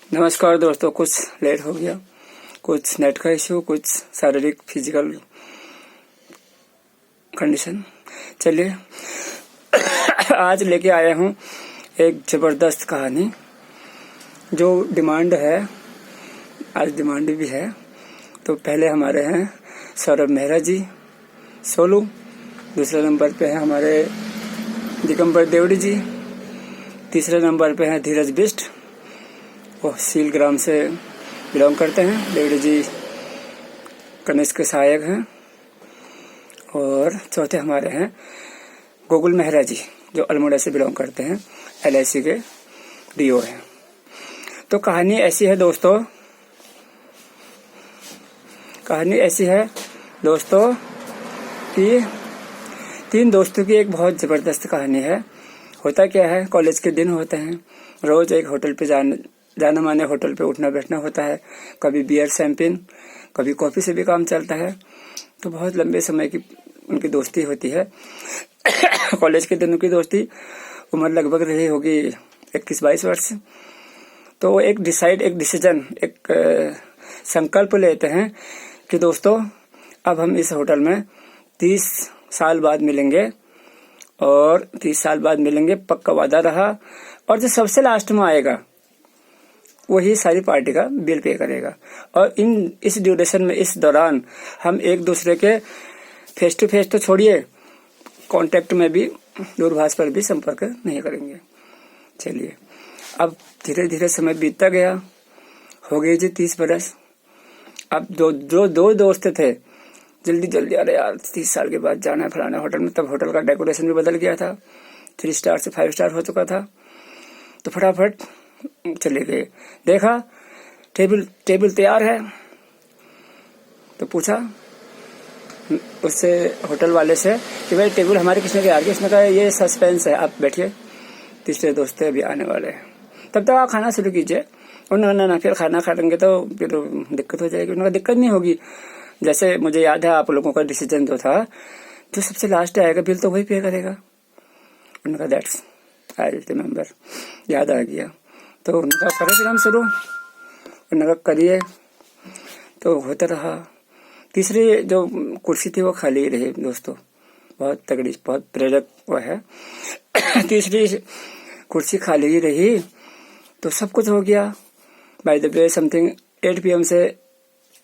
नमस्कार दोस्तों, कुछ लेट हो गया, कुछ नेट का इश्यू, कुछ शारीरिक फिजिकल कंडीशन। चलिए आज लेके आया हूँ एक जबरदस्त कहानी जो डिमांड है, आज डिमांड भी है। तो पहले हमारे हैं सौरभ मेहरा जी सोलू, दूसरे नंबर पे है हमारे दिगंबर देवड़ी जी, तीसरे नंबर पे है धीरज बिष्ट, वो सील ग्राम से बिलोंग करते हैं। देवड़ी जी कनिष्क के सहायक हैं। और चौथे हमारे हैं गोकुल मेहरा जी जो अल्मोड़ा से बिलोंग करते हैं, LIC के DO हैं। तो कहानी ऐसी है दोस्तों कि 3 दोस्तों की एक बहुत ज़बरदस्त कहानी है। होता क्या है, कॉलेज के दिन होते हैं, रोज़ एक होटल पे जाना माने होटल पे उठना बैठना होता है। कभी बियर शैम्पेन, कभी कॉफ़ी से भी काम चलता है। तो बहुत लंबे समय की उनकी दोस्ती होती है। कॉलेज के दिनों की दोस्ती, उम्र लगभग रही होगी 21-22 वर्ष। तो एक डिसीजन, एक संकल्प लेते हैं कि दोस्तों अब हम इस होटल में 30 साल बाद मिलेंगे, और 30 साल बाद मिलेंगे, पक्का वादा रहा। और जो सबसे लास्ट में आएगा वही सारी पार्टी का बिल पे करेगा। और इस ड्यूरेशन में, इस दौरान हम एक दूसरे के फेस टू फेस तो छोड़िए, कांटेक्ट में भी, दूरभाष पर भी संपर्क नहीं करेंगे। चलिए अब धीरे धीरे समय बीतता गया, हो गए जी 30 बरस। अब जो दो दोस्त थे, जल्दी अरे यार 30 साल के बाद जाना है फलाना होटल में। तब होटल का डेकोरेशन भी बदल गया था, 3 स्टार से 5 स्टार हो चुका था। तो फटाफट चले गए, देखा टेबल तैयार है। तो पूछा उससे, होटल वाले से, कि भाई टेबल हमारे किसने तैयार किया? उसने कहा ये सस्पेंस है, आप बैठिए, तीसरे दोस्त अभी आने वाले हैं, तब तक आप खाना शुरू कीजिए। उन्होंने ना फिर खाना खाएंगे तो फिर दिक्कत हो जाएगी। उन्होंने दिक्कत नहीं होगी, जैसे मुझे याद है आप लोगों का डिसीजन जो था, जो सबसे लास्ट आएगा बिल तो वही पे करेगा। उनका दैट्स आई रिमेम्बर, याद आ गया। तो उनका करें फिर हम शुरू, उनका करिए। तो होता रहा। तीसरी जो कुर्सी थी वो खाली रही दोस्तों, बहुत तगड़ी, बहुत प्रेरक वो है। तीसरी कुर्सी खाली ही रही। तो सब कुछ हो गया। By the way something 8 PM से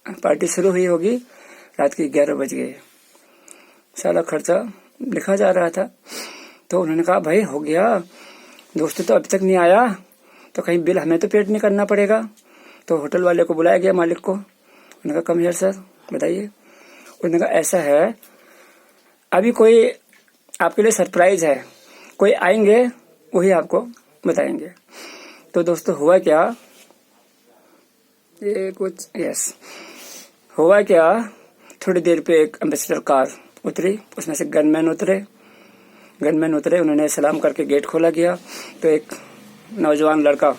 पार्टी शुरू हुई होगी, रात के 11 बज गए। सारा खर्चा लिखा जा रहा था। तो उन्होंने कहा भाई हो गया, दोस्त तो अभी तक नहीं आया, तो कहीं बिल हमें तो पेड नहीं करना पड़ेगा। तो होटल वाले को बुलाया गया, मालिक को। उन्होंने कहा कम हियर सर, बताइए। उन्होंने कहा ऐसा है, अभी कोई आपके लिए सरप्राइज है, कोई आएंगे वही आपको बताएंगे। तो दोस्तों हुआ क्या, हुआ क्या, थोड़ी देर पे एक एम्बेसडर कार उतरी, उसमें से गनमैन उतरे। उन्होंने सलाम करके गेट खोला गया। तो एक नौजवान लड़का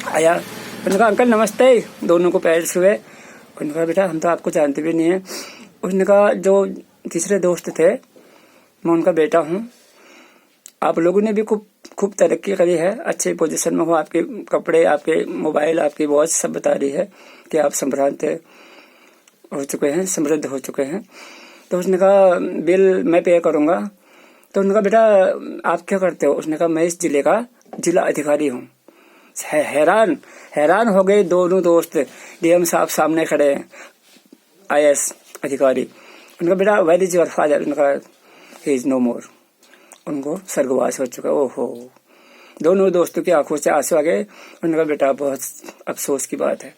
आया। उन्होंने कहा अंकल नमस्ते, दोनों को पैर छुए। उन्होंने कहा बेटा हम तो आपको जानते भी नहीं है। उसने कहा जो तीसरे दोस्त थे, मैं उनका बेटा हूँ। आप लोगों ने भी खूब तरक्की करी है, अच्छे पोजीशन में हो, आपके कपड़े, आपके मोबाइल, आपकी वॉच सब बता रही है कि आप समृद्ध हो चुके हैं। तो उसने कहा बिल मैं पे करूँगा। तो उन्होंने कहा बेटा आप क्या करते हो? उसने कहा मैं इस जिले का जिला अधिकारी हूँ। हैरान हो गए दोनों दोस्त। DM साहब सामने खड़े हैं, IAS अधिकारी। उनका बेटा वेयर इज योर फादर? उनका ही इज नो मोर, उनको स्वर्गवास हो चुका। ओहो, दोनों दोस्तों की आंखों से आंसू आ गए। उनका बेटा बहुत अफसोस की बात है।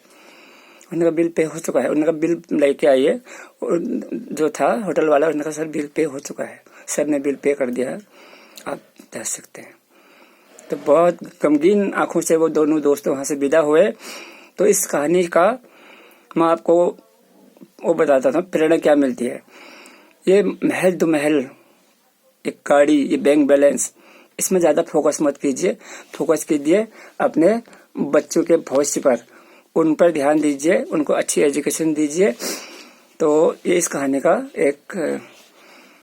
उनका बिल पे हो चुका है। उनका बिल लेके आइए। जो था होटल वाला, उनका सर बिल पे हो चुका है, सर ने बिल पे कर दिया है, आप जा सकते हैं। तो बहुत गमगीन आंखों से वो दोनों दोस्त वहां से विदा हुए। तो इस कहानी का मैं आपको वो बताता था प्रेरणा क्या मिलती है। ये महल दो महल, एक गाड़ी, ये बैंक बैलेंस, इसमें ज्यादा फोकस मत कीजिए। फोकस कीजिए अपने बच्चों के भविष्य पर, उन पर ध्यान दीजिए, उनको अच्छी एजुकेशन दीजिए। तो ये इस कहानी का एक